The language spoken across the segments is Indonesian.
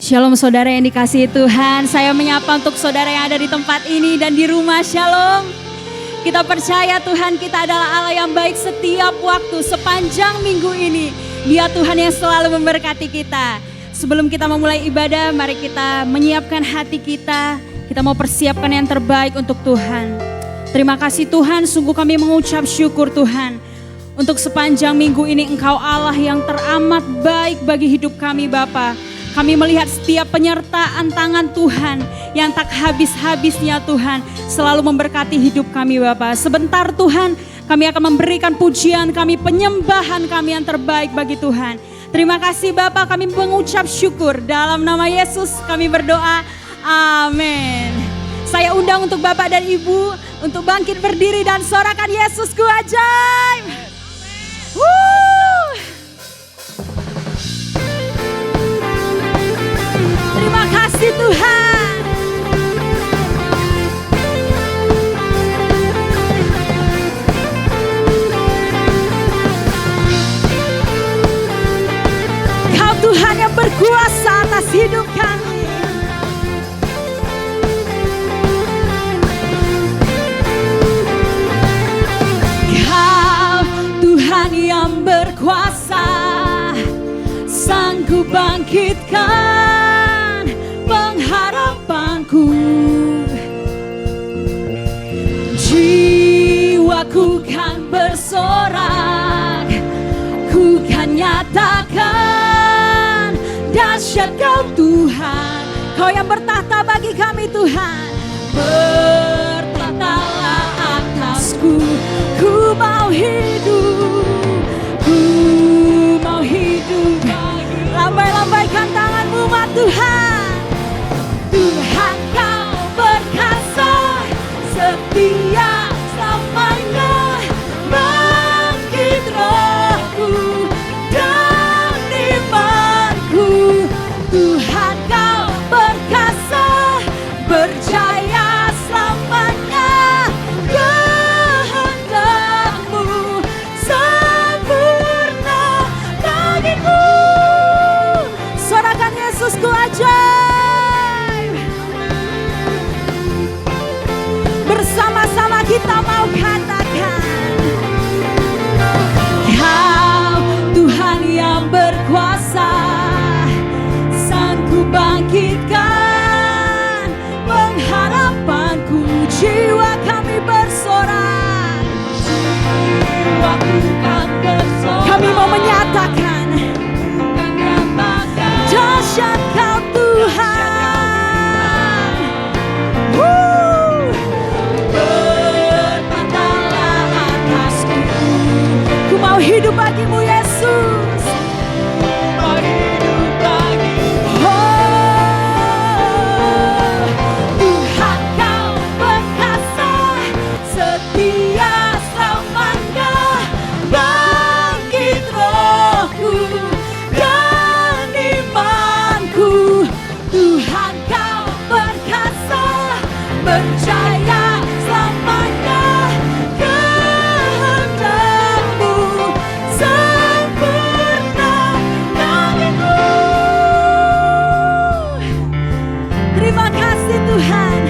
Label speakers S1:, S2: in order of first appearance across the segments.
S1: Shalom saudara yang dikasihi Tuhan, saya menyapa untuk saudara yang ada di tempat ini dan di rumah. Shalom. Kita percaya Tuhan kita adalah Allah yang baik setiap waktu, sepanjang minggu ini. Dia Tuhan yang selalu memberkati kita. Sebelum kita memulai ibadah, mari kita menyiapkan hati kita. Kita mau persiapkan yang terbaik untuk Tuhan. Terima kasih Tuhan, sungguh kami mengucap syukur Tuhan. Untuk sepanjang minggu ini Engkau Allah yang teramat baik bagi hidup kami Bapa. Kami melihat setiap penyertaan tangan Tuhan yang tak habis-habisnya Tuhan selalu memberkati hidup kami Bapa. Sebentar Tuhan kami akan memberikan pujian kami, penyembahan kami yang terbaik bagi Tuhan. Terima kasih Bapa, kami mengucap syukur. Dalam nama Yesus kami berdoa, amin. Saya undang untuk Bapak dan Ibu untuk bangkit berdiri dan sorakan Yesusku ajaib. Terima kasih Tuhan. Kau Tuhan yang berkuasa atas hidup kami. Kau Tuhan yang berkuasa, sanggup bangkitkan pengharapanku. Jiwaku kan bersorak, ku kan nyatakan dahsyat Kau Tuhan. Kau yang bertahta bagi kami Tuhan, bertahtalah atasku. Ku mau hidup, ku mau hidup. Lambai-lambaikan tanganmu mat Tuhan. Tuhan Kau berkuasa, setia selamanya. Bangkit rohku dan imanku. Tuhan Kau berkuasa, berjaya selamanya. Kehendak-Mu sempurna bagiku. Sorakan Yesusku ajaib. Bersama-sama kita mau katakan, Kau Tuhan yang berkuasa, sanggup bangkitkan pengharapanku. Jiwa kami bersorak, jiwaku kan bersorak. Kami mau menyatakan dahsyat Kau Tuhan. Bertahtalah atasku. Ku mau hidup bagi-Mu Yesus. Mau hidup bagi-Mu. Oh, Tuhan Kau berkuasa, setia selamanya. Bangkit rohku dan imanku. Tuhan Kau berkuasa, berjaya selamanya. Kehendak-Mu sempurna bagiku. Terima kasih Tuhan.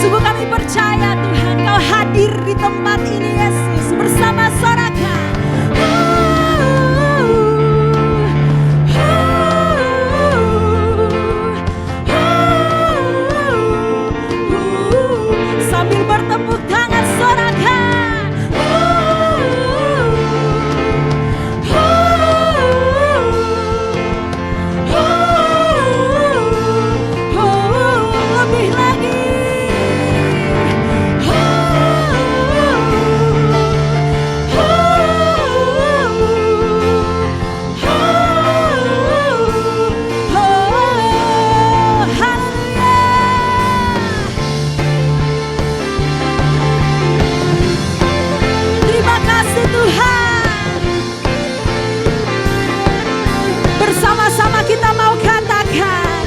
S1: Sungguh kami percaya Tuhan Kau hadir di tempat ini Yesus. Bersama sorakan, sambil bertepuk tangan sorakan. Lebih lagi. Terima kasih Tuhan. Bersama-sama kita mau katakan,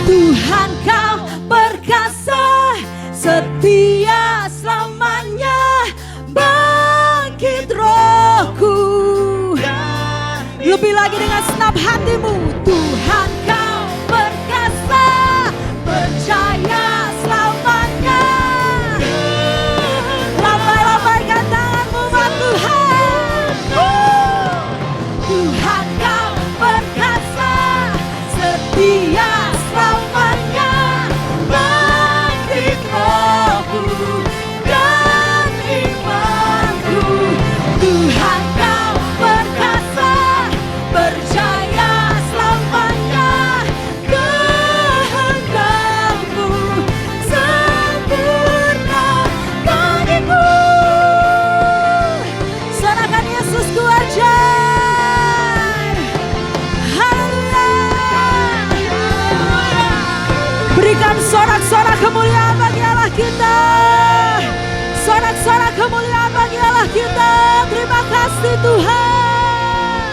S1: Tuhan Kau perkasa, setia selamanya. Bangkit rohku. Lebih lagi dengan senap hatimu, Tuhan. Sorak-sorak kemuliaan bagi Allah kita. Sorak-sorak kemuliaan bagi Allah kita. Terima kasih Tuhan.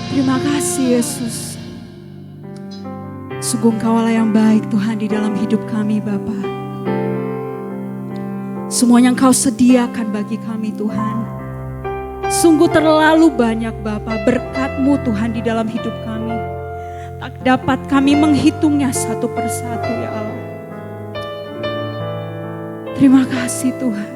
S1: Terima kasih Yesus. Sungguh Engkau-lah yang baik Tuhan di dalam hidup kami Bapa. Semuanya Engkau sediakan bagi kami Tuhan. Sungguh terlalu banyak Bapa berkat-Mu Tuhan di dalam hidup kami. Tak dapat kami menghitungnya satu persatu ya Allah. Terima kasih Tuhan.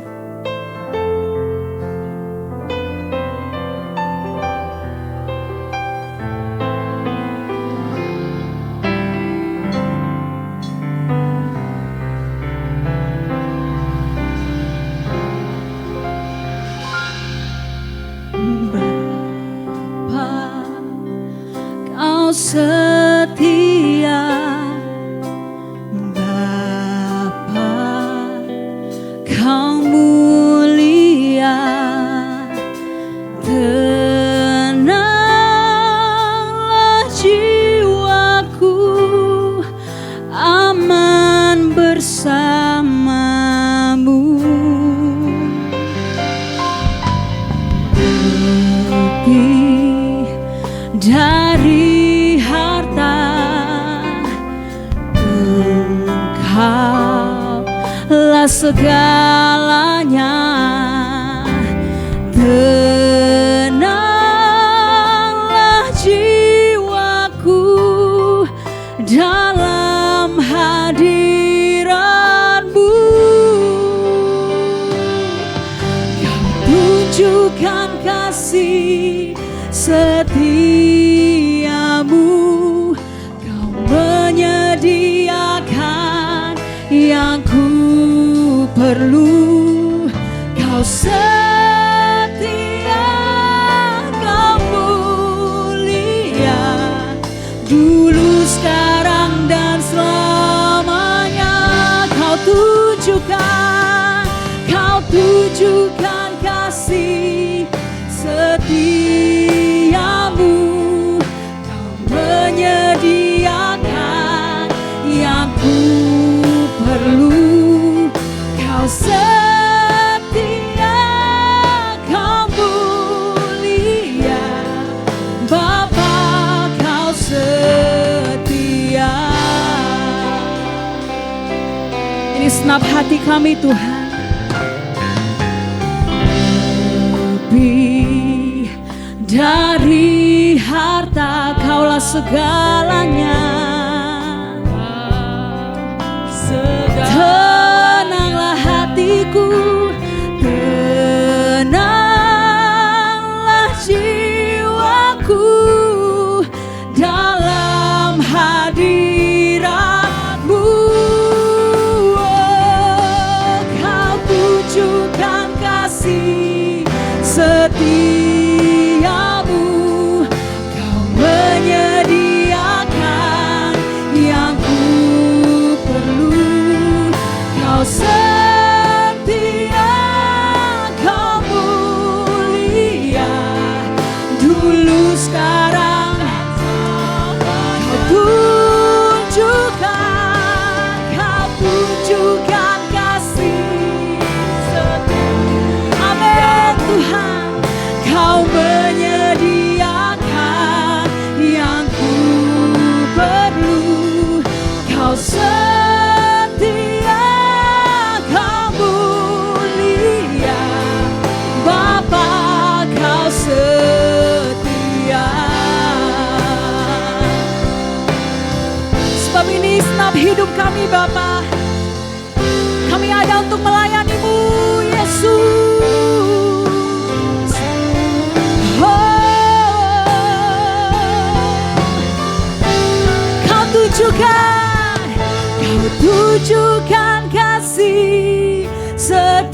S1: Setia Bapa, Kau mulia, tenanglah jiwaku, aman bersamamu. Lebih dari Engkaulah segalanya, tenanglah jiwaku dalam hadirat-Mu. Kau tunjukkan kasih setiamu, Kau menyediakan yang ku perlu. Kau setia, Kau mulia, dulu, sekarang, dan selamanya. Kau tunjukkan kasih setiamu, Kau menyediakan yang ku perlu. Kau setia, Kau mulia, Bapa, Kau setia. Ini senap hati kami Tuhan. Lebih dari harta, Kaulah segalanya. Tenanglah hatiku, tenanglah jiwaku dalam hadirat-Mu. Kau tunjukkan kasih setiamu, Kau menyediakan yang ku perlu. Kau setia, Kau mulia, dulu, sekarang, Kau tunjukkan kasih setia. Amin Tuhan. Kau menyediakan yang ku perlu. Kau setia, Kau mulia, Bapa, Kau setia. Sebab ini senap hidup kami Bapa. Kami ada untuk melayani-Mu Yesus. Kau tunjukkan kasih setiamu,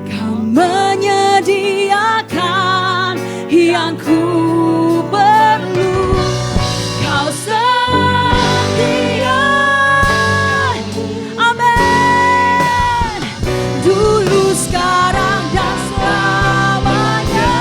S1: Kau menyediakan yang ku perlu. Kau setia, amin, dulu, sekarang, dan selamanya.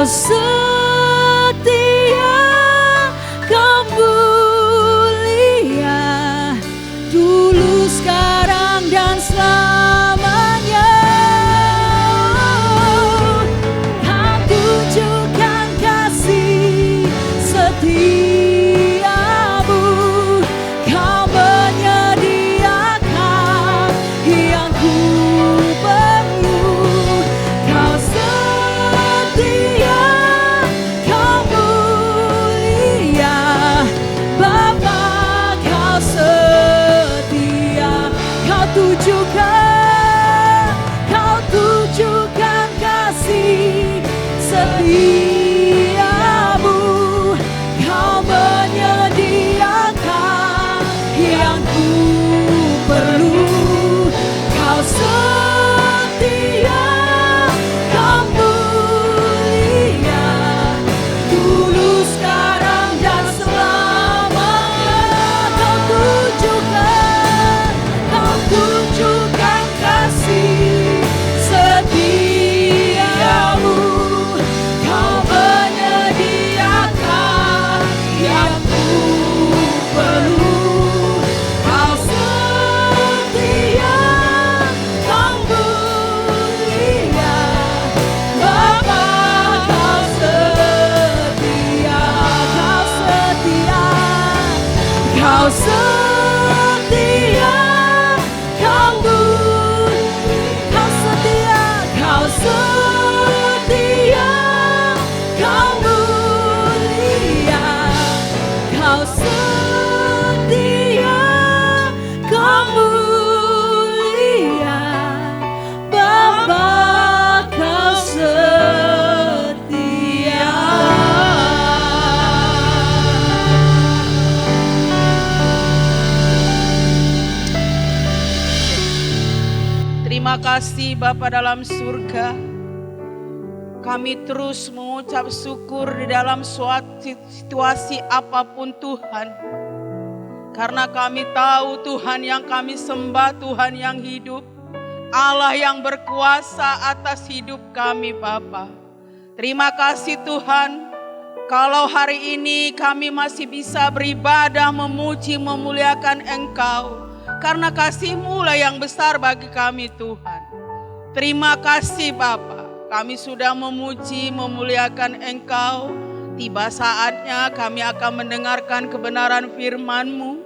S1: setia, Kau mulia, dulu, sekarang, dan selamanya. Kau tunjukkan kasih setiamu, Kau menyediakan yang ku perlu. Kau setia, Kau mulia, Bapa, Kau setia. Kau tunjukkan kasih setiamu, Kau menyediakan yang ku perlu. Kau setia, Kau mulia, dulu, sekarang, dan selamanya. Kau tunjukkan kasih setiamu, Kau menyediakan yang ku perlu. Kau setia, Kau mulia, Bapa, Kau setia. Kau setia, Kau mulia, Kau setia, Kau mulia, Kau setia, Kau mulia, Bapa, Kau setia.
S2: Terima kasih Bapa dalam surga. Kami terus mengucap syukur di dalam suatu situasi apapun Tuhan. Karena kami tahu Tuhan yang kami sembah, Tuhan yang hidup, Allah yang berkuasa atas hidup kami Bapa. Terima kasih Tuhan, kalau hari ini kami masih bisa beribadah, memuji, memuliakan Engkau. Karena kasih-Mu lah yang besar bagi kami Tuhan. Terima kasih Bapa, kami sudah memuji, memuliakan Engkau. Tiba saatnya kami akan mendengarkan kebenaran firman-Mu.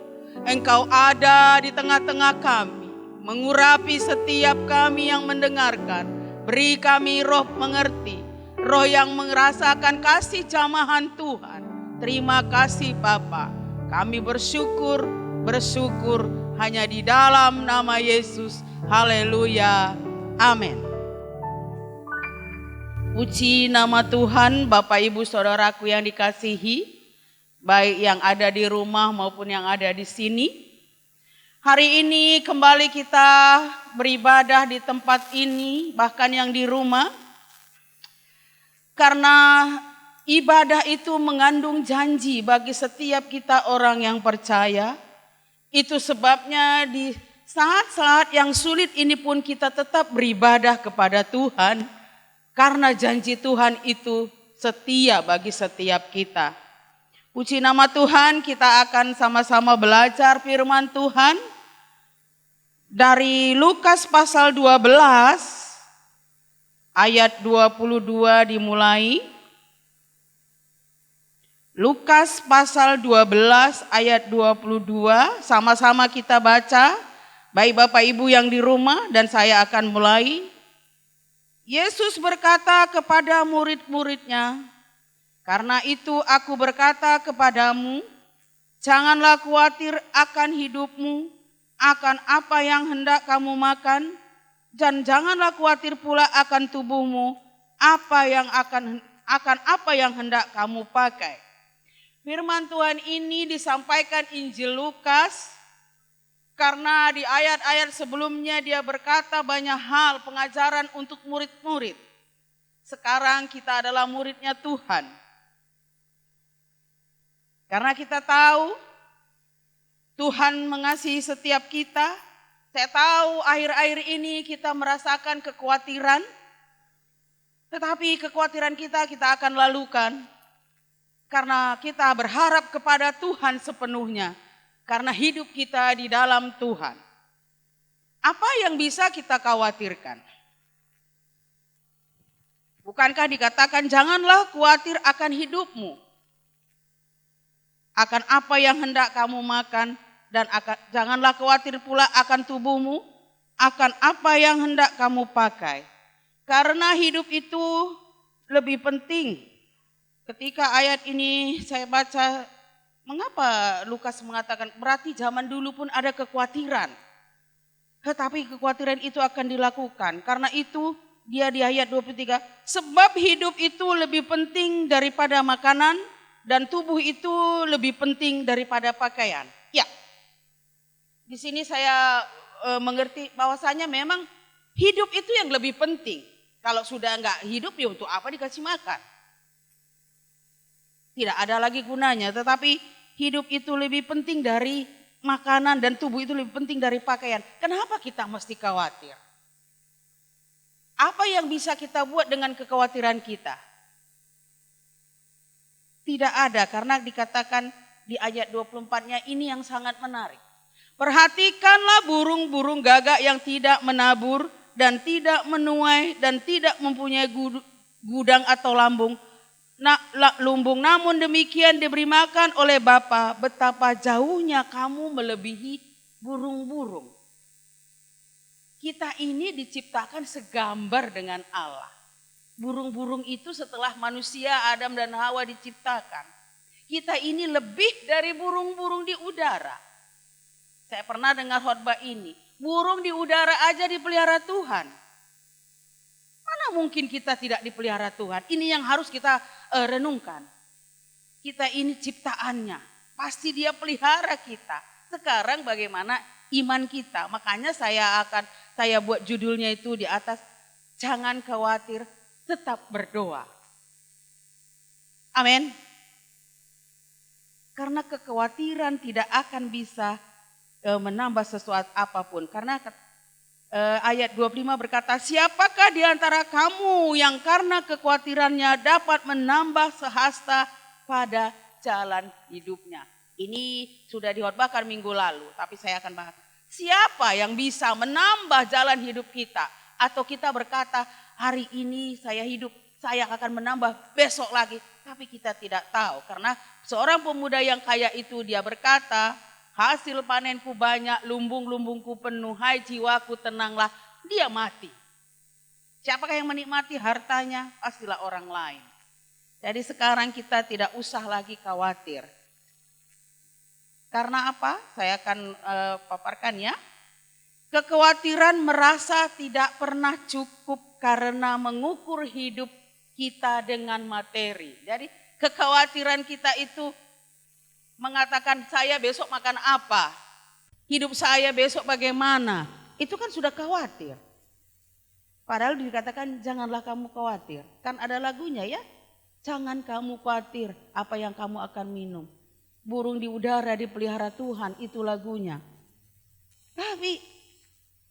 S2: Engkau ada di tengah-tengah kami, mengurapi setiap kami yang mendengarkan. Beri kami roh mengerti, roh yang merasakan kasih jamahan Tuhan. Terima kasih Bapa, kami bersyukur hanya di dalam nama Yesus. Haleluya, amin. Puji nama Tuhan. Bapak Ibu Saudaraku yang dikasihi, baik yang ada di rumah maupun yang ada di sini. Hari ini kembali kita beribadah di tempat ini, bahkan yang di rumah. Karena ibadah itu mengandung janji bagi setiap kita orang yang percaya. Itu sebabnya di saat-saat yang sulit ini pun kita tetap beribadah kepada Tuhan. Karena janji Tuhan itu setia bagi setiap kita. Puji nama Tuhan, kita akan sama-sama belajar firman Tuhan. Dari Lukas pasal 12 ayat 22 dimulai. Lukas pasal 12 ayat 22, sama-sama kita baca. Baik Bapak Ibu yang di rumah dan saya akan mulai. Yesus berkata kepada murid-muridnya, "Karena itu aku berkata kepadamu, janganlah khawatir akan hidupmu, akan apa yang hendak kamu makan, dan janganlah khawatir pula akan tubuhmu, akan apa yang hendak kamu pakai." Firman Tuhan ini disampaikan Injil Lukas karena di ayat-ayat sebelumnya dia berkata banyak hal pengajaran untuk murid-murid. Sekarang kita adalah muridnya Tuhan. Karena kita tahu Tuhan mengasihi setiap kita. Saya tahu akhir-akhir ini kita merasakan kekhawatiran. Tetapi kekhawatiran kita akan lalukan karena kita berharap kepada Tuhan sepenuhnya. Karena hidup kita di dalam Tuhan. Apa yang bisa kita khawatirkan? Bukankah dikatakan janganlah khawatir akan hidupmu. Akan apa yang hendak kamu makan. Dan janganlah khawatir pula akan tubuhmu. Akan apa yang hendak kamu pakai. Karena hidup itu lebih penting. Ketika ayat ini saya baca, mengapa Lukas mengatakan berarti zaman dulu pun ada kekhawatiran. Tetapi kekhawatiran itu akan dilakukan. Karena itu dia di ayat 23, sebab hidup itu lebih penting daripada makanan dan tubuh itu lebih penting daripada pakaian. Ya, di sini saya mengerti bahwasanya memang hidup itu yang lebih penting. Kalau sudah enggak hidup ya untuk apa dikasih makan? Tidak ada lagi gunanya, tetapi hidup itu lebih penting dari makanan dan tubuh itu lebih penting dari pakaian. Kenapa kita mesti khawatir? Apa yang bisa kita buat dengan kekhawatiran kita? Tidak ada, karena dikatakan di ayat 24-nya ini yang sangat menarik. Perhatikanlah burung-burung gagak yang tidak menabur dan tidak menuai dan tidak mempunyai gudang atau lumbung, namun demikian diberi makan oleh Bapa. Betapa jauhnya kamu melebihi burung-burung. Kita ini diciptakan segambar dengan Allah. Burung-burung itu setelah manusia Adam dan Hawa diciptakan. Kita ini lebih dari burung-burung di udara. Saya pernah dengar khotbah ini. Burung di udara aja dipelihara Tuhan. Mana mungkin kita tidak dipelihara Tuhan? Ini yang harus kita renungkan. Kita ini ciptaannya. Pasti dia pelihara kita. Sekarang bagaimana iman kita? Makanya saya buat judulnya itu di atas. Jangan khawatir, tetap berdoa. Amin. Karena kekhawatiran tidak akan bisa menambah sesuatu apapun. Karena ayat 25 berkata, siapakah di antara kamu yang karena kekhawatirannya dapat menambah sehasta pada jalan hidupnya. Ini sudah dikhotbahkan minggu lalu, tapi saya akan bahas. Siapa yang bisa menambah jalan hidup kita? Atau kita berkata, hari ini saya hidup, saya akan menambah besok lagi. Tapi kita tidak tahu, karena seorang pemuda yang kaya itu dia berkata, hasil panenku banyak, lumbung-lumbungku penuh, hai jiwaku tenanglah. Dia mati. Siapakah yang menikmati hartanya? Pastilah orang lain. Jadi sekarang kita tidak usah lagi khawatir. Karena apa? Saya akan paparkan ya. Kekhawatiran merasa tidak pernah cukup karena mengukur hidup kita dengan materi. Jadi kekhawatiran kita itu mengatakan saya besok makan apa, hidup saya besok bagaimana, itu kan sudah khawatir. Padahal dikatakan janganlah kamu khawatir, kan ada lagunya ya, jangan kamu khawatir apa yang kamu akan minum. Burung di udara dipelihara Tuhan, itu lagunya. Tapi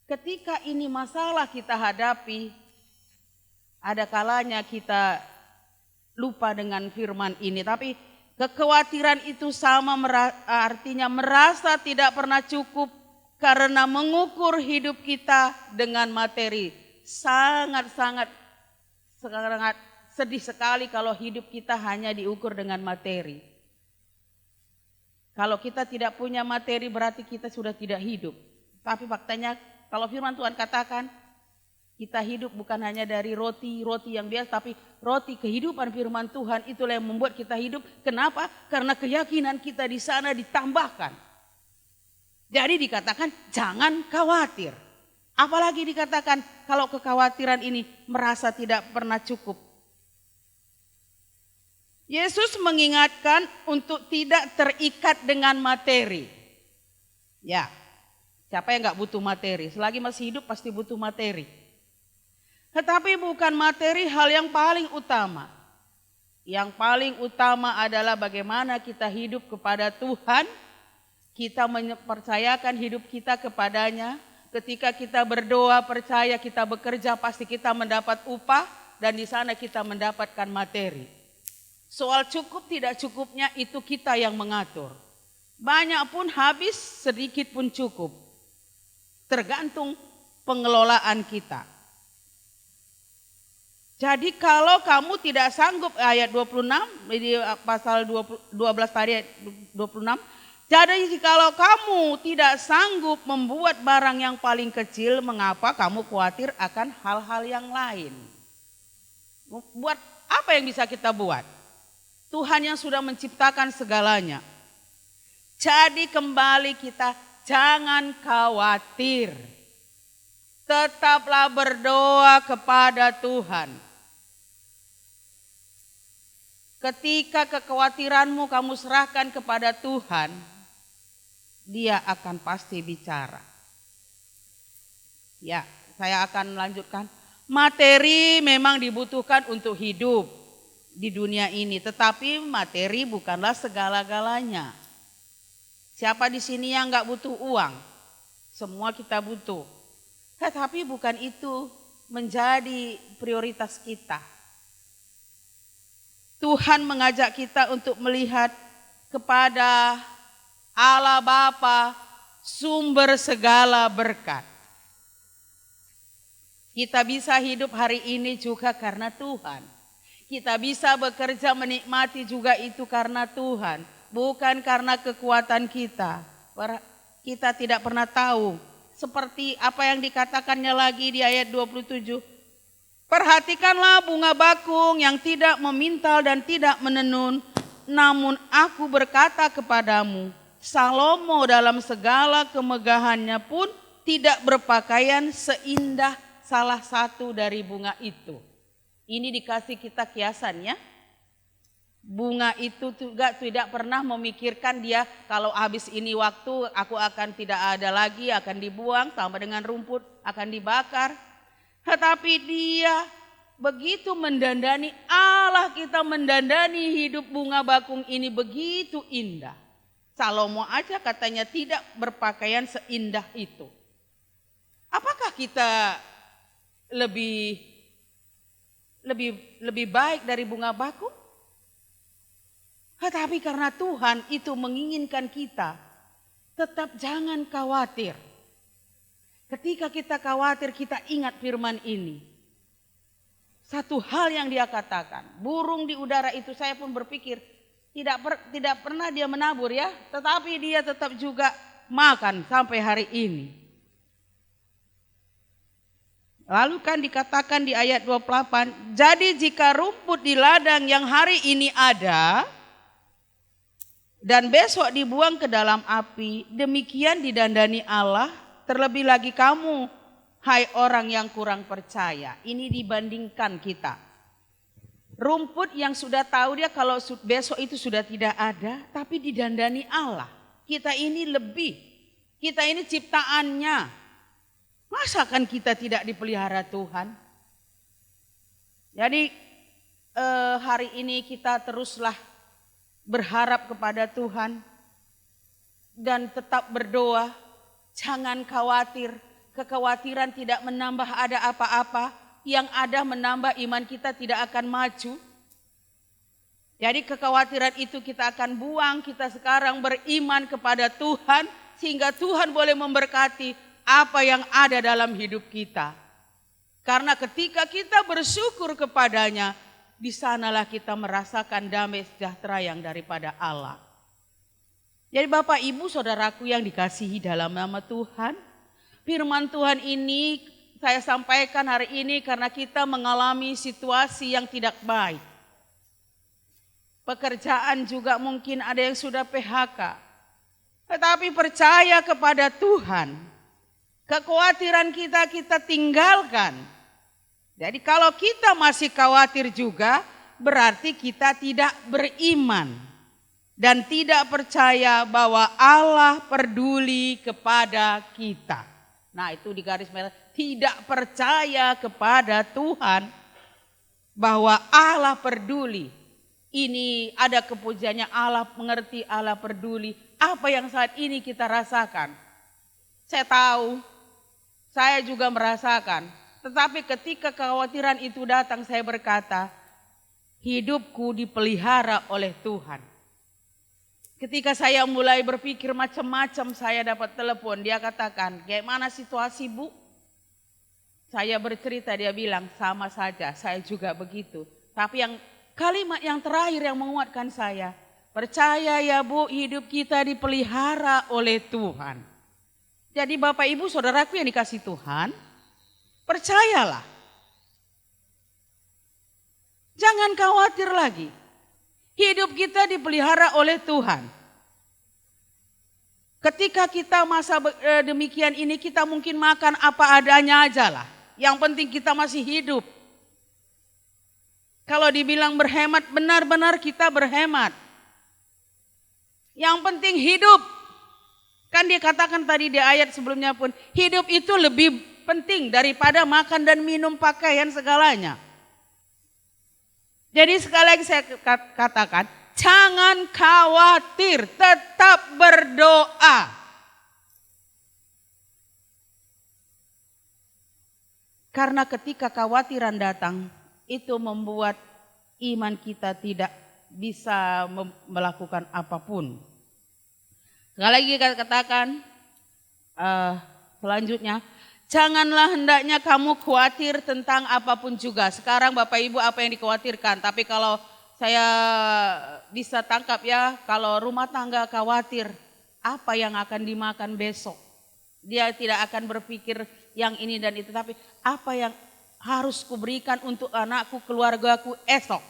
S2: ketika ini masalah kita hadapi, ada kalanya kita lupa dengan firman ini, tapi kekhawatiran itu sama artinya merasa tidak pernah cukup karena mengukur hidup kita dengan materi. Sangat sedih sekali kalau hidup kita hanya diukur dengan materi. Kalau kita tidak punya materi berarti kita sudah tidak hidup. Tapi faktanya kalau firman Tuhan katakan kita hidup bukan hanya dari roti yang biasa, tapi roti kehidupan firman Tuhan itulah yang membuat kita hidup. Kenapa? Karena keyakinan kita di sana ditambahkan. Jadi dikatakan jangan khawatir. Apalagi dikatakan kalau kekhawatiran ini merasa tidak pernah cukup. Yesus mengingatkan untuk tidak terikat dengan materi. Ya, siapa yang gak butuh materi? Selagi masih hidup pasti butuh materi. Tetapi bukan materi hal yang paling utama. Yang paling utama adalah bagaimana kita hidup kepada Tuhan. Kita mempercayakan hidup kita kepadanya. Ketika kita berdoa percaya kita bekerja pasti kita mendapat upah. dan di sana kita mendapatkan materi. Soal cukup tidak cukupnya itu kita yang mengatur. Banyak pun habis, sedikit pun cukup. Tergantung pengelolaan kita. Jadi kalau kamu tidak sanggup, ayat 26, di pasal 12 tadi ayat 26. Jadi jikalau kamu tidak sanggup membuat barang yang paling kecil, mengapa kamu khawatir akan hal-hal yang lain? Buat apa yang bisa kita buat? Tuhan yang sudah menciptakan segalanya. Jadi kembali kita jangan khawatir. Tetaplah berdoa kepada Tuhan. Ketika kekhawatiranmu kamu serahkan kepada Tuhan, Dia akan pasti bicara. Ya, saya akan melanjutkan. Materi memang dibutuhkan untuk hidup di dunia ini, tetapi materi bukanlah segala-galanya. Siapa di sini yang nggak butuh uang? Semua kita butuh. Tetapi bukan itu menjadi prioritas kita. Tuhan mengajak kita untuk melihat kepada Allah Bapa, sumber segala berkat. Kita bisa hidup hari ini juga karena Tuhan. Kita bisa bekerja menikmati juga itu karena Tuhan. Bukan karena kekuatan kita. Kita tidak pernah tahu. Seperti apa yang dikatakannya lagi di ayat 27. Perhatikanlah bunga bakung yang tidak memintal dan tidak menenun. Namun aku berkata kepadamu, Salomo dalam segala kemegahannya pun tidak berpakaian seindah salah satu dari bunga itu. Ini dikasih kita kiasannya. Bunga itu juga tidak pernah memikirkan dia kalau habis ini waktu aku akan tidak ada lagi, akan dibuang sama dengan rumput, akan dibakar. Tetapi dia begitu mendandani Allah, kita mendandani hidup bunga bakung ini begitu indah. Salomo aja katanya tidak berpakaian seindah itu. Apakah kita lebih baik dari bunga bakung? Tetapi karena Tuhan itu menginginkan kita tetap jangan khawatir. Ketika kita khawatir, kita ingat firman ini. Satu hal yang dia katakan, burung di udara itu saya pun berpikir tidak pernah dia menabur ya, tetapi dia tetap juga makan sampai hari ini. Lalu kan dikatakan di ayat 28, jadi jika rumput di ladang yang hari ini ada dan besok dibuang ke dalam api, demikian didandani Allah. Terlebih lagi kamu, hai orang yang kurang percaya. Ini dibandingkan kita. Rumput yang sudah tahu dia kalau besok itu sudah tidak ada, tapi didandani Allah. Kita ini lebih, kita ini ciptaannya. Masakan kita tidak dipelihara Tuhan? Jadi hari ini kita teruslah berharap kepada Tuhan dan tetap berdoa. Jangan khawatir, kekhawatiran tidak menambah ada apa-apa, yang ada menambah iman kita tidak akan maju. Jadi kekhawatiran itu kita akan buang, kita sekarang beriman kepada Tuhan, sehingga Tuhan boleh memberkati apa yang ada dalam hidup kita. Karena ketika kita bersyukur kepadanya, di sanalah kita merasakan damai sejahtera yang daripada Allah. Jadi Bapak Ibu Saudaraku yang dikasihi dalam nama Tuhan, firman Tuhan ini saya sampaikan hari ini karena kita mengalami situasi yang tidak baik. Pekerjaan juga mungkin ada yang sudah PHK. Tetapi percaya kepada Tuhan. Kekhawatiran kita tinggalkan. Jadi kalau kita masih khawatir juga berarti kita tidak beriman. Dan tidak percaya bahwa Allah peduli kepada kita. Nah itu di garis merah. Tidak percaya kepada Tuhan bahwa Allah peduli. Ini ada kepujiannya, Allah mengerti, Allah peduli. Apa yang saat ini kita rasakan? Saya tahu, saya juga merasakan. Tetapi ketika kekhawatiran itu datang, saya berkata, hidupku dipelihara oleh Tuhan. Ketika saya mulai berpikir macam-macam, saya dapat telepon. Dia katakan, kayak mana situasi Bu? Saya bercerita, dia bilang, sama saja, saya juga begitu. Tapi kalimat yang terakhir yang menguatkan saya, percaya ya Bu, hidup kita dipelihara oleh Tuhan. Jadi Bapak Ibu Saudaraku yang dikasih Tuhan, percayalah. Jangan khawatir lagi. Hidup kita dipelihara oleh Tuhan. Ketika kita masa demikian ini, kita mungkin makan apa adanya aja lah. Yang penting kita masih hidup. Kalau dibilang berhemat, benar-benar kita berhemat. Yang penting hidup. Kan dia katakan tadi di ayat sebelumnya pun, hidup itu lebih penting daripada makan dan minum, pakaian, segalanya. Jadi sekali lagi saya katakan, jangan khawatir, tetap berdoa. Karena ketika kekhawatiran datang, itu membuat iman kita tidak bisa melakukan apapun. Sekali lagi katakan, selanjutnya, janganlah hendaknya kamu khawatir tentang apapun juga. Sekarang Bapak Ibu apa yang dikhawatirkan? Tapi kalau saya bisa tangkap ya, kalau rumah tangga khawatir apa yang akan dimakan besok. Dia tidak akan berpikir yang ini dan itu, tapi apa yang harus kuberikan untuk anakku, keluargaku esok.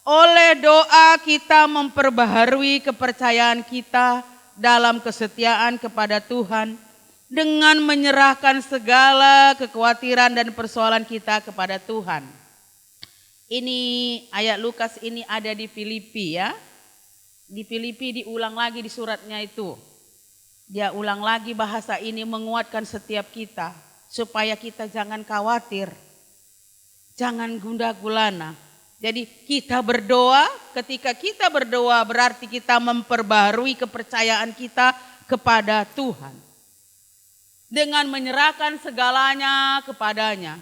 S2: Oleh doa kita memperbaharui kepercayaan kita dalam kesetiaan kepada Tuhan, dengan menyerahkan segala kekhawatiran dan persoalan kita kepada Tuhan. Ini ayat Lukas ini ada di Filipi ya. Di Filipi diulang lagi di suratnya itu. Dia ulang lagi bahasa ini menguatkan setiap kita. Supaya kita jangan khawatir. Jangan gundah gulana. Jadi kita berdoa, ketika kita berdoa berarti kita memperbarui kepercayaan kita kepada Tuhan. Dengan menyerahkan segalanya kepadanya.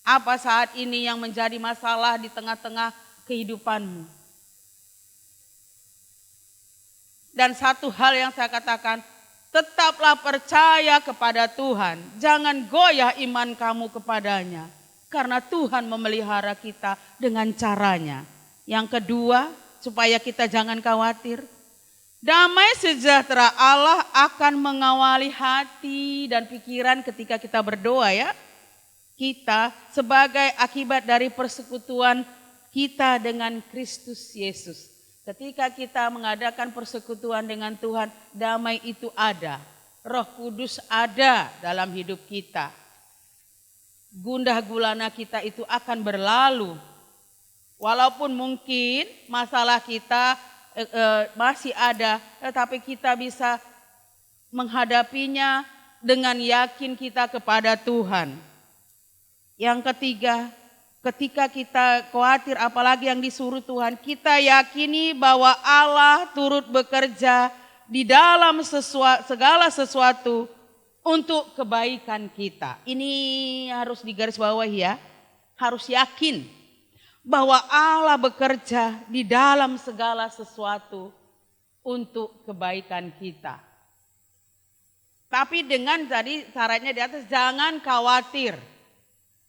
S2: Apa saat ini yang menjadi masalah di tengah-tengah kehidupanmu? Dan satu hal yang saya katakan, tetaplah percaya kepada Tuhan. Jangan goyah iman kamu kepadanya. Karena Tuhan memelihara kita dengan caranya. Yang kedua, supaya kita jangan khawatir. Damai sejahtera Allah akan mengawali hati dan pikiran ketika kita berdoa ya. Kita sebagai akibat dari persekutuan kita dengan Kristus Yesus. Ketika kita mengadakan persekutuan dengan Tuhan, damai itu ada. Roh Kudus ada dalam hidup kita. Gundah gulana kita itu akan berlalu. Walaupun mungkin masalah kita masih ada, tetapi kita bisa menghadapinya dengan yakin kita kepada Tuhan. Yang ketiga, ketika kita khawatir apalagi yang disuruh Tuhan, kita yakini bahwa Allah turut bekerja di dalam segala sesuatu untuk kebaikan kita. Ini harus digarisbawahi ya, harus yakin bahwa Allah bekerja di dalam segala sesuatu untuk kebaikan kita. Tapi dengan tadi syaratnya di atas, jangan khawatir.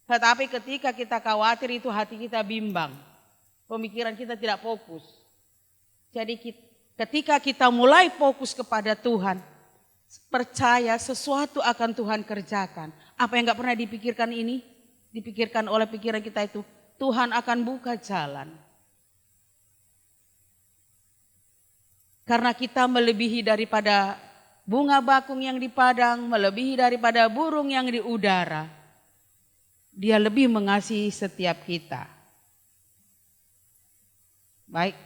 S2: Tetapi ketika kita khawatir itu hati kita bimbang. Pemikiran kita tidak fokus. Jadi ketika kita mulai fokus kepada Tuhan, percaya sesuatu akan Tuhan kerjakan. Apa yang gak pernah dipikirkan ini, dipikirkan oleh pikiran kita itu, Tuhan akan buka jalan. Karena kita melebihi daripada bunga bakung yang di padang, melebihi daripada burung yang di udara. Dia lebih mengasihi setiap kita. Baik.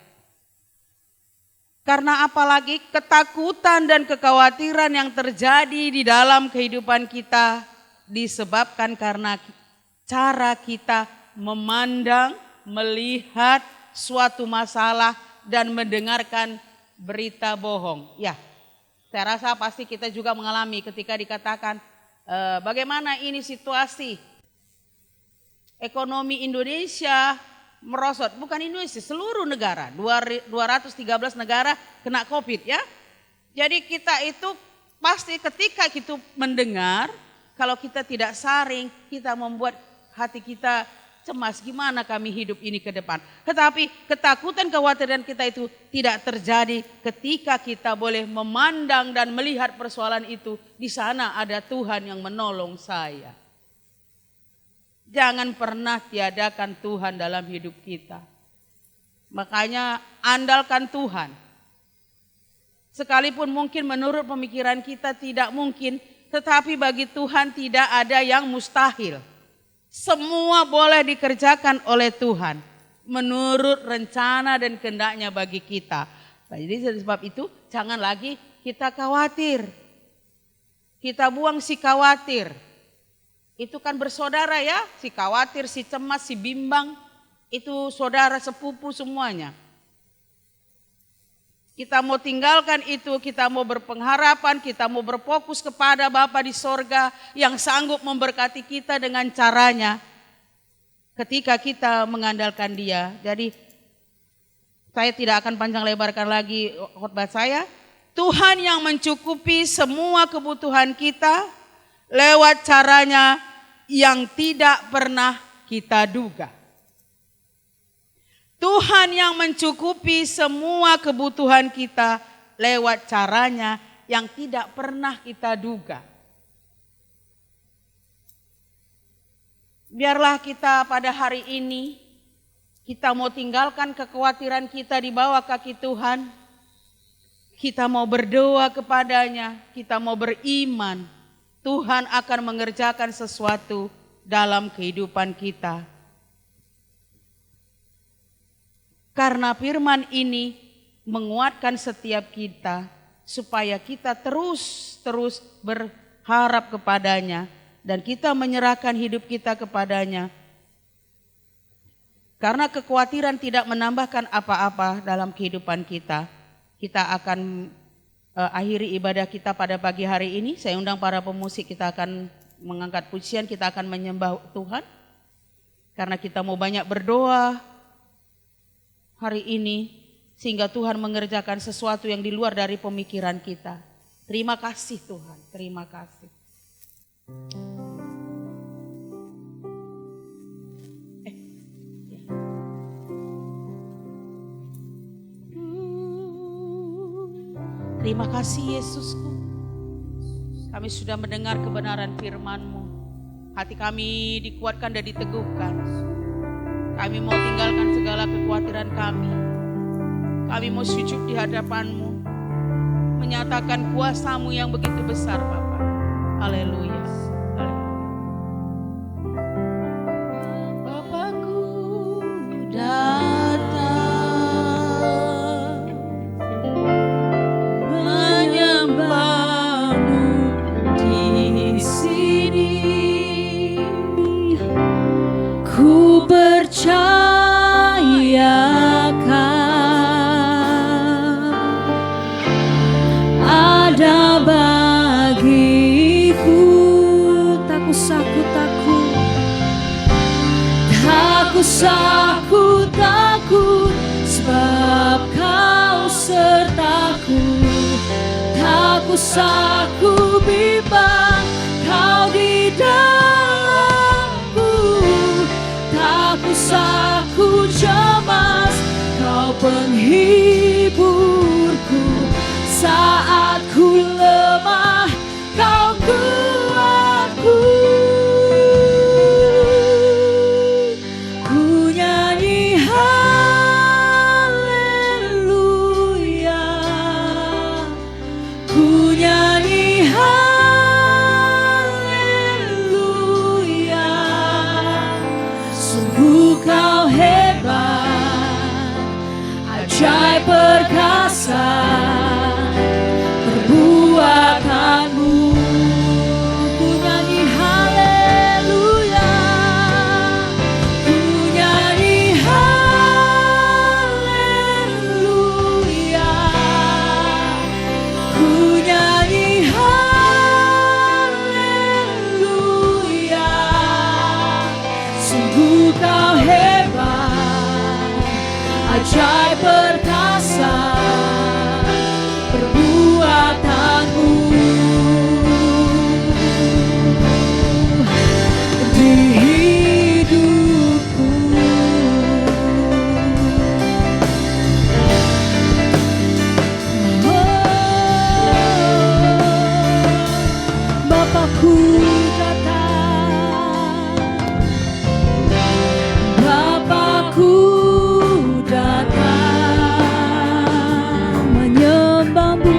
S2: Karena apalagi ketakutan dan kekhawatiran yang terjadi di dalam kehidupan kita disebabkan karena cara kita memandang, melihat suatu masalah dan mendengarkan berita bohong. Ya, saya rasa pasti kita juga mengalami ketika dikatakan bagaimana ini situasi. Ekonomi Indonesia merosot, bukan Indonesia, seluruh negara, 213 negara kena COVID ya. Jadi kita itu pasti ketika kita mendengar, kalau kita tidak saring, kita membuat hati kita cemas, gimana kami hidup ini ke depan. Tetapi ketakutan, kekhawatiran kita itu tidak terjadi ketika kita boleh memandang dan melihat persoalan itu. Di sana ada Tuhan yang menolong saya. Jangan pernah tiadakan Tuhan dalam hidup kita. Makanya andalkan Tuhan. Sekalipun mungkin menurut pemikiran kita tidak mungkin, tetapi bagi Tuhan tidak ada yang mustahil. Semua boleh dikerjakan oleh Tuhan menurut rencana dan kehendaknya bagi kita. Jadi sebab itu jangan lagi kita khawatir. Kita buang si khawatir. Itu kan bersaudara ya, si khawatir, si cemas, si bimbang, itu saudara sepupu semuanya. Kita mau tinggalkan itu, kita mau berpengharapan, kita mau berfokus kepada Bapa di sorga yang sanggup memberkati kita dengan caranya ketika kita mengandalkan Dia. Jadi saya tidak akan panjang lebarkan lagi khotbah saya. Tuhan yang mencukupi semua kebutuhan kita lewat caranya yang tidak pernah kita duga. Tuhan yang mencukupi semua kebutuhan kita lewat caranya yang tidak pernah kita duga. Biarlah kita pada hari ini, kita mau tinggalkan kekhawatiran kita di bawah kaki Tuhan. Kita mau berdoa kepadanya, kita mau beriman. Tuhan akan mengerjakan sesuatu dalam kehidupan kita. Karena firman ini menguatkan setiap kita supaya kita terus berharap kepadanya dan kita menyerahkan hidup kita kepadanya. Karena kekhawatiran tidak menambahkan apa-apa dalam kehidupan kita. Kita akan akhiri ibadah kita pada pagi hari ini. Saya undang para pemusik, kita akan mengangkat pujian, kita akan menyembah Tuhan. Karena kita mau banyak berdoa hari ini, sehingga Tuhan mengerjakan sesuatu yang di luar dari pemikiran kita. Terima kasih Tuhan, terima kasih. Terima kasih Yesusku. Kami sudah mendengar kebenaran firman-Mu. Hati kami dikuatkan dan diteguhkan. Kami mau tinggalkan segala kekhawatiran kami. Kami mau sujud di hadapan-Mu. Menyatakan kuasa-Mu yang begitu besar Bapa. Haleluya. Bapakku datang menyembah-Mu di sini. Ku percayakan ada bagiku. Tak usah ku takut, tak usah ku takut, sebab Kau sertaku. Tak usah ku bimbang, Kau di dalamku. Tak usah ku cemas, Kau penghiburku. Saat ku lemah, Kau kuatku. Ku nyanyi haleluya, ku nyanyi haleluya. Sungguh Kau hebat, ajaib perkasa perbuatanmu. Ku nyanyi haleluya, ku nyanyi haleluya, ku nyanyi haleluya. Sungguh
S1: Bapakku datang, Bapakku datang, menyembahmu,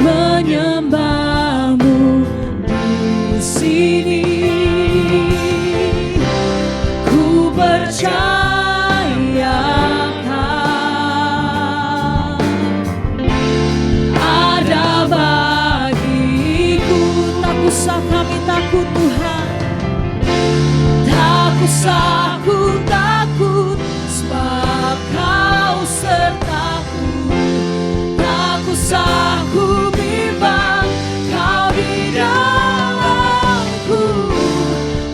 S1: menyembahmu di sini. Ku percaya ada bagiku. Tak usah kami takut Tuhan, tak usah ku takut, sebab Kau sertaku. Tak usah ku bimbang, Kau di dalamku.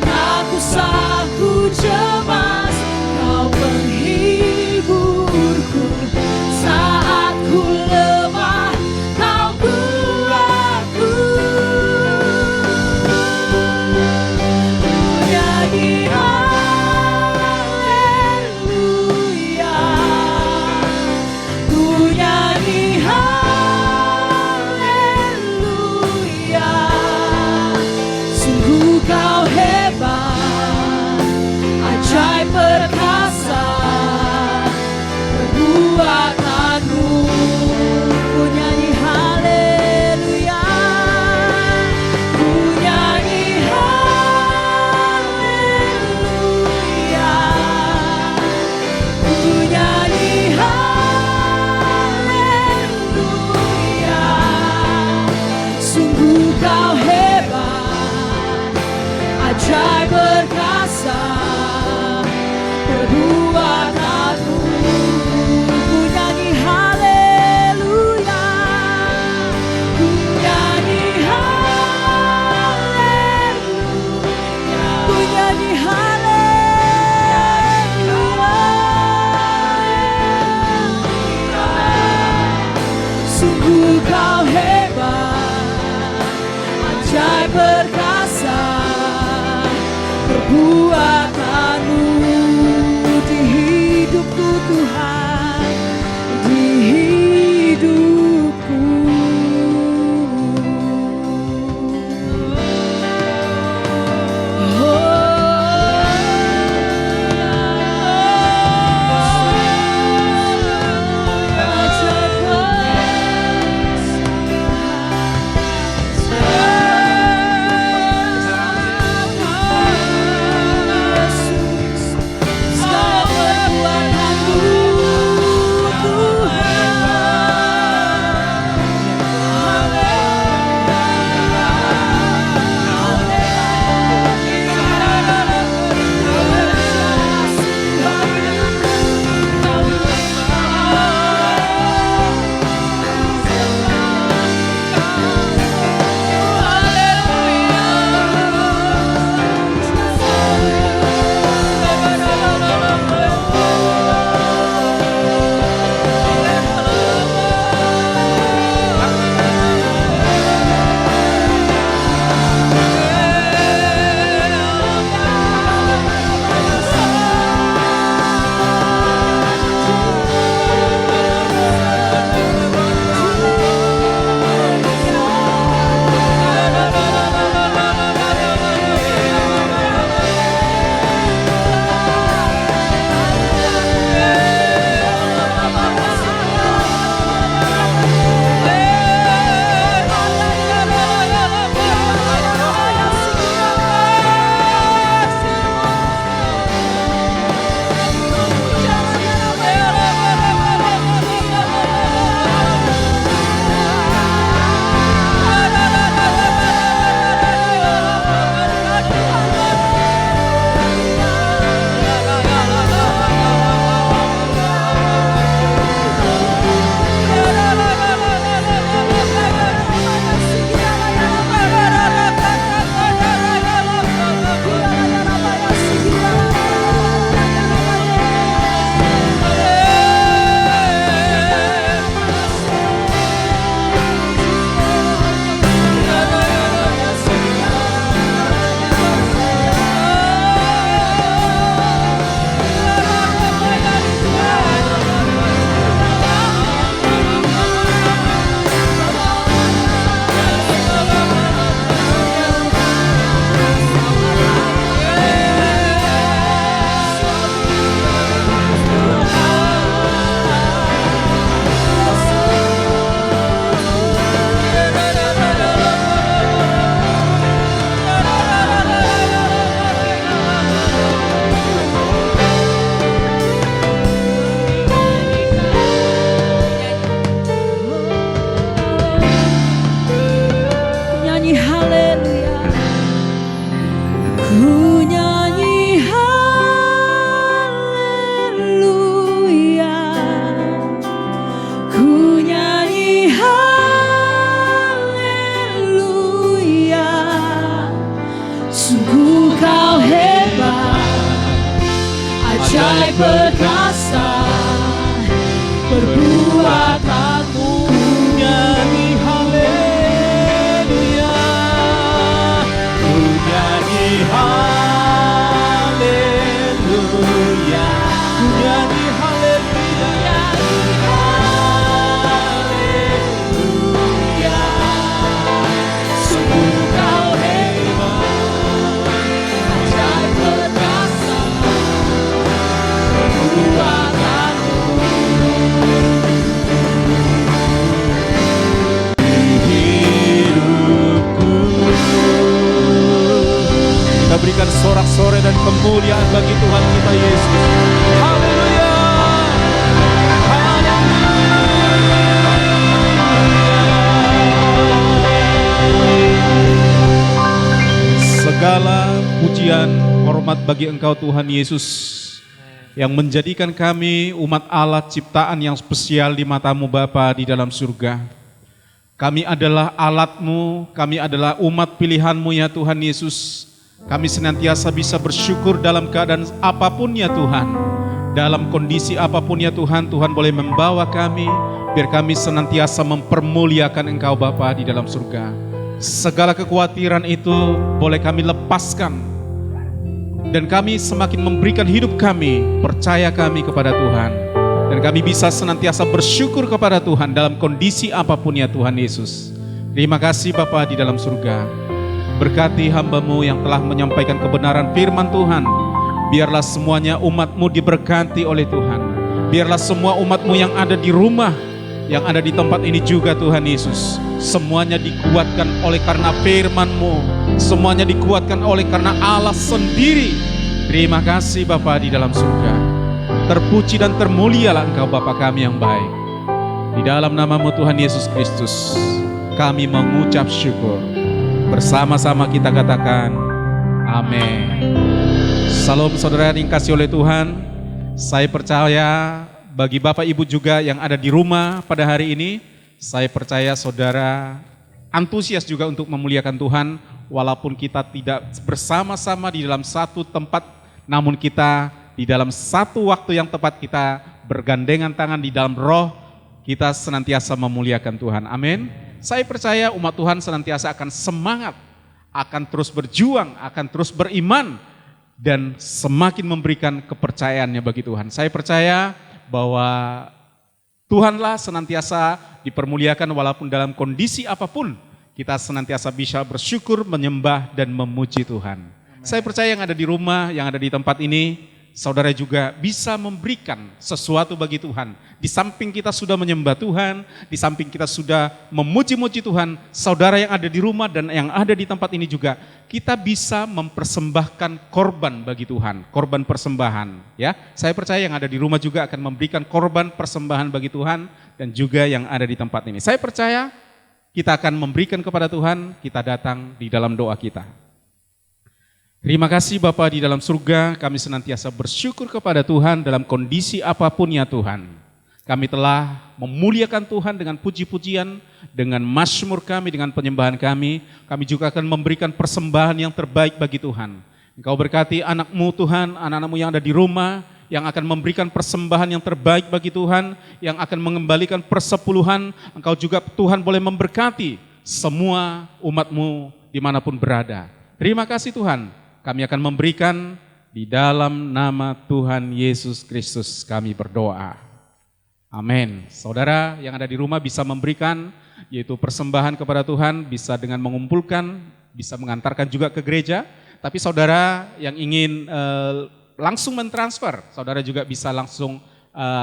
S1: Tak usah ku cemas, Kau penghiburku. Saat ku lemah, Kau kuatku. Ku nyanyi haleluya, ku nyanyi haleluya. Sungguh Kau hebat, ajaib perkasa perbuatanmu. Ku nyanyi haleluya, ku nyanyi haleluya, ku nyanyi haleluya. Sungguh Kau hebat, ajaib perkasa perbuatanmu. Ku nyanyi haleluya, ku nyanyi haleluya, ku nyanyi haleluya. Sungguh Kau hebat, ajaib perkasa perbuatanmu di hidupku Tuhan, di hidupku. ajaib perkasa perbuatanmu.
S3: Nyanyi haleluya, ku nyanyi haleluya, ku nyanyi haleluya, haleluya. Sungguh kau hebat, ajaib perkasa perbuatanmu. Kita berikan sorak-sorai dan kemuliaan bagi Tuhan kita Yesus. Haleluya. Segala pujian, hormat bagi Engkau Tuhan Yesus, yang menjadikan kami umat Allah ciptaan yang spesial di mata-Mu Bapa di dalam surga. Kami adalah alat-Mu, kami adalah umat pilihan-Mu ya Tuhan Yesus. Kami senantiasa bisa bersyukur dalam keadaan apapun ya Tuhan. Dalam kondisi apapun ya Tuhan, Tuhan boleh membawa kami, biar kami senantiasa mempermuliakan Engkau Bapa di dalam surga. Segala kekhawatiran itu boleh kami lepaskan, dan kami semakin memberikan hidup kami, percaya kami kepada Tuhan. Dan kami bisa senantiasa bersyukur kepada Tuhan dalam kondisi apapun ya Tuhan Yesus. Terima kasih Bapa di dalam surga. Berkati hamba-Mu yang telah menyampaikan kebenaran firman Tuhan. Biarlah semuanya umat-Mu diberkati oleh Tuhan. Biarlah semua umat-Mu yang ada di rumah, yang ada di tempat ini juga Tuhan Yesus, semuanya dikuatkan oleh karena firman-Mu. Semuanya dikuatkan oleh karena Allah sendiri. Terima kasih Bapa di dalam surga. Terpuji dan termulialah Engkau Bapa kami yang baik. Di dalam nama-Mu Tuhan Yesus Kristus, kami mengucap syukur. Bersama-sama kita katakan amin. Salam saudara yang dikasihi oleh Tuhan. Saya percaya bagi Bapak Ibu juga yang ada di rumah pada hari ini, saya percaya saudara antusias juga untuk memuliakan Tuhan. Walaupun kita tidak bersama-sama di dalam satu tempat, namun kita di dalam satu waktu yang tepat, kita bergandengan tangan di dalam roh, kita senantiasa memuliakan Tuhan. Amin. Saya percaya umat Tuhan senantiasa akan semangat, akan terus berjuang, akan terus beriman, dan semakin memberikan kepercayaannya bagi Tuhan. Saya percaya bahwa Tuhanlah senantiasa dipermuliakan walaupun dalam kondisi apapun, kita senantiasa bisa bersyukur, menyembah, dan memuji Tuhan. Amen. Saya percaya yang ada di rumah, yang ada di tempat ini, saudara juga bisa memberikan sesuatu bagi Tuhan. Di samping kita sudah menyembah Tuhan, di samping kita sudah memuji-muji Tuhan, saudara yang ada di rumah dan yang ada di tempat ini juga, kita bisa mempersembahkan korban bagi Tuhan, korban persembahan. Ya, saya percaya yang ada di rumah juga akan memberikan korban persembahan bagi Tuhan, dan juga yang ada di tempat ini. Saya percaya kita akan memberikan kepada Tuhan, kita datang di dalam doa kita. Terima kasih Bapa di dalam surga, kami senantiasa bersyukur kepada Tuhan dalam kondisi apapun ya Tuhan. Kami telah memuliakan Tuhan dengan puji-pujian, dengan mazmur kami, dengan penyembahan kami. Kami juga akan memberikan persembahan yang terbaik bagi Tuhan. Engkau berkati anak-Mu Tuhan, anak-anak-Mu yang ada di rumah, yang akan memberikan persembahan yang terbaik bagi Tuhan, yang akan mengembalikan persepuluhan. Engkau juga Tuhan boleh memberkati semua umat-Mu dimanapun berada. Terima kasih Tuhan. Kami akan memberikan di dalam nama Tuhan Yesus Kristus kami berdoa. Amin. Saudara yang ada di rumah bisa memberikan, yaitu persembahan kepada Tuhan, bisa dengan mengumpulkan, bisa mengantarkan juga ke gereja. Tapi saudara yang ingin langsung mentransfer, saudara juga bisa langsung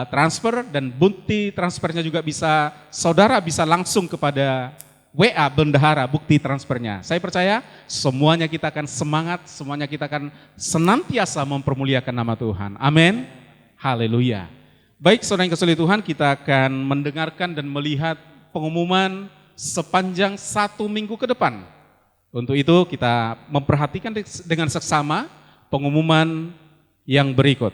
S3: transfer, dan bukti transfernya juga bisa, saudara bisa langsung kepada WA bendahara bukti transfernya. Saya percaya semuanya kita akan semangat, semuanya kita akan senantiasa mempermuliakan nama Tuhan. Amin. Haleluya. Baik saudara yang kasih Tuhan, kita akan mendengarkan dan melihat pengumuman sepanjang 1 minggu ke depan. Untuk itu kita memperhatikan dengan seksama pengumuman yang berikut.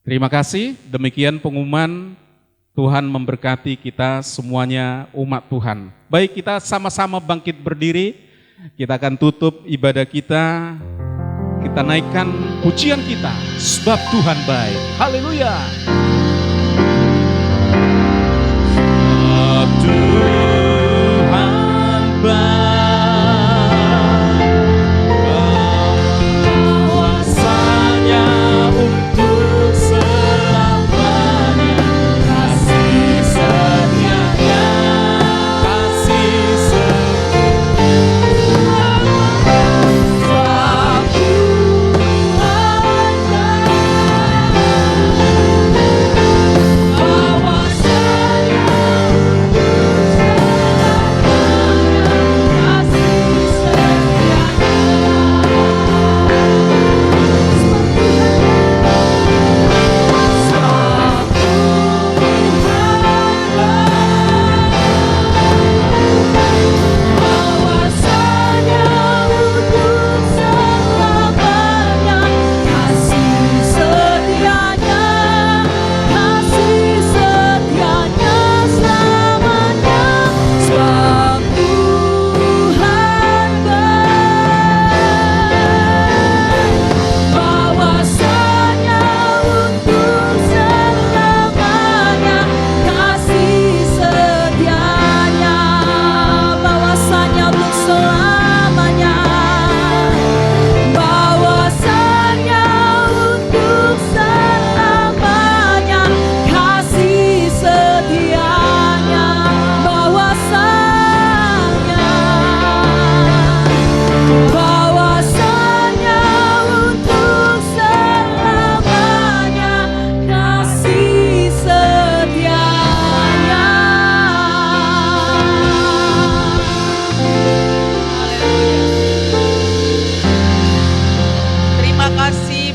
S3: Terima kasih, demikian pengumuman. Tuhan memberkati kita semuanya umat Tuhan. Baik, kita sama-sama bangkit berdiri. Kita akan tutup ibadah kita. Kita naikkan pujian kita, sebab Tuhan baik. Haleluya. Sebab Tuhan baik, kuasanya untuk selamanya, kasih setianya, kasih setianya. Sebab Tuhan baik, kuasanya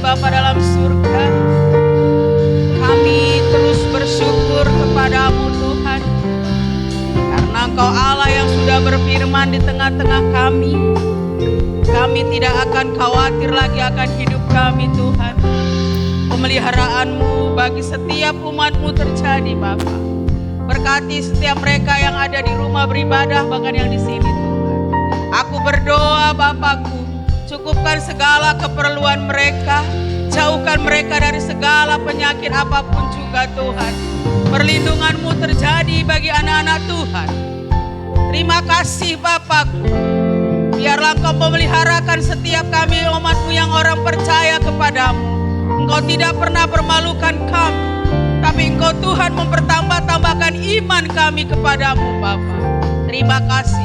S3: Bapa dalam surga, kami terus bersyukur kepadamu Tuhan, karena Engkau Allah yang sudah berfirman di tengah-tengah kami. Kami tidak akan khawatir lagi akan hidup kami Tuhan. Pemeliharaanmu bagi setiap umatmu terjadi Bapa. Berkati setiap mereka yang ada di rumah beribadah, bahkan yang di sini Tuhan. Aku berdoa Bapakku, cukupkan segala keperluan mereka, jauhkan mereka dari segala penyakit apapun juga Tuhan. Perlindungan-Mu terjadi bagi anak-anak Tuhan. Terima kasih Bapakku, biarlah Engkau memeliharakan setiap kami umat-Mu yang orang percaya kepadamu. Engkau tidak pernah permalukan kami, tapi Engkau Tuhan mempertambah-tambahkan iman kami kepadamu Bapa. Terima kasih.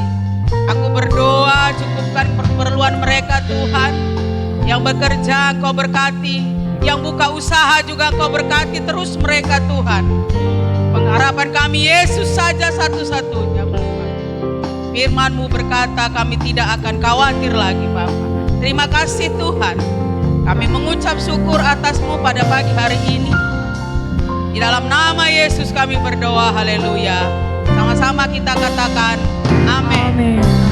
S3: Aku berdoa cukupkan keperluan mereka Tuhan. Yang bekerja Engkau berkati, yang buka usaha juga Engkau berkati terus mereka Tuhan. Pengharapan kami Yesus saja satu-satunya Bapa. Firman-Mu berkata kami tidak akan khawatir lagi Bapa. Terima kasih Tuhan. Kami mengucap syukur atas-Mu pada pagi hari ini. Di dalam nama Yesus kami berdoa, haleluya. Sama-sama kita katakan amin.
S1: Amin.